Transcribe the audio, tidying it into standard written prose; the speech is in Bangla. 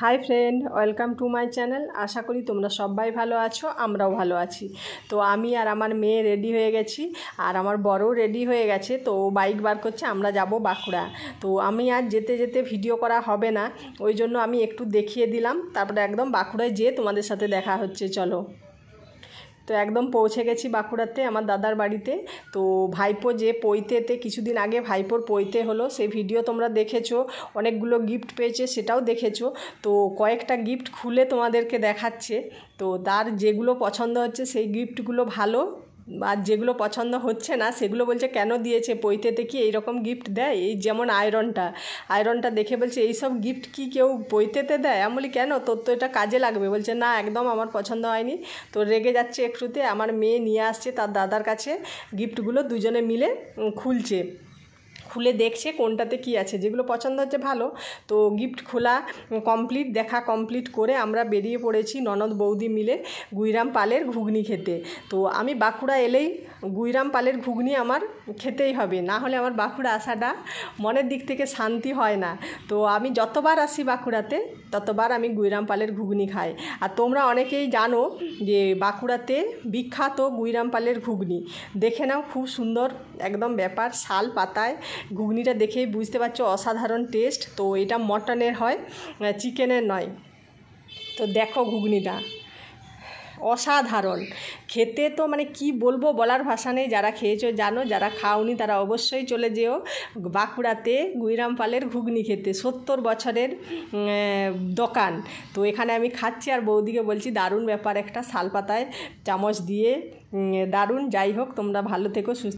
High friend, welcome to my channel. আশা করি তোমরা সবাই ভালো আছো, আমরাও ভালো আছি। তো আমি আর আমার মেয়ে রেডি হয়ে গেছি, আর আমার বড়ও রেডি হয়ে গেছে। তো বাইক বার করছে, আমরা যাব বাঁকুড়া। তো আমি আর যেতে যেতে ভিডিও করা হবে না, ওই জন্য আমি একটু দেখিয়ে দিলাম, তারপরে একদম বাঁকুড়ায় যেয়ে তোমাদের সাথে দেখা হচ্ছে। চলো। তো একদম পৌঁছে গেছি বাঁকুড়াতে, আমার দাদার বাড়িতে। তো ভাইপো যে পৈতেতে কিছুদিন আগে ভাইপোর পৈতে হলো, সেই ভিডিও তোমরা দেখেছো। অনেকগুলো গিফট পেয়েছে, সেটাও দেখেছো। তো কয়েকটা গিফট খুলে তোমাদেরকে দেখাচ্ছে। তো তার যেগুলো পছন্দ হচ্ছে সেই গিফটগুলো ভালো, আর যেগুলো পছন্দ হচ্ছে না সেগুলো বলছে কেন দিয়েছে, পৈতেতে কি এইরকম গিফট দেয়? এই যেমন আয়রনটা দেখে বলছে এইসব গিফট কি কেউ পৈতেতে দেয়? আমি বলি কেন, তোর তো এটা কাজে লাগবে। বলছে না, একদম আমার পছন্দ হয়নি। তো রেগে যাচ্ছে একটুতে। আমার মেয়ে নিয়ে আসছে তার দাদার কাছে গিফটগুলো, দুজনে মিলে খুলে দেখছে কোনটাতে কি আছে। যেগুলো পছন্দ হচ্ছে ভালো। তো গিফট খোলা কমপ্লিট, দেখা কমপ্লিট করে আমরা বেরিয়ে পড়েছি ননদ বৌদি মিলে গুইরাম পালের ঘুগনি খেতে। তো আমি বাঁকুড়া এলেই গুইরাম পালের ঘুগনি আমার খেতেই হবে, না হলে আমার বাঁকুড়া আসাটা মনের দিক থেকে শান্তি হয় না। তো আমি যতবার আসি বাঁকুড়াতে ততবার আমি গুইরাম পালের ঘুগনি খাই। আর তোমরা অনেকেই জানো যে বাঁকুড়াতে বিখ্যাত গুইরাম পালের ঘুগনি। দেখে নাও, খুব সুন্দর একদম ব্যাপার। শাল পাতায় ঘুগনিটা দেখেই বুঝতে পারছো, অসাধারণ টেস্ট। তো এটা মটনের হয়, চিকেনের নয়। তো দেখো ঘুগনিটা অসাধারণ খেতে। তো মানে কি বলবো, বলার ভাষা নেই। যারা খেয়েছো জানো, যারা খাওনি তারা অবশ্যই চলে যেও বাঁকুড়াতে গুইরাম পালের ঘুগনি খেতে। 70 বছরের দোকান। তো এখানে আমি খাচ্ছি আর বৌদিকে বলছি দারুণ ব্যাপার একটা, শাল পাতায় চামচ দিয়ে দারুণ। যাই হোক, তোমরা ভালো থেকো, সুস্থ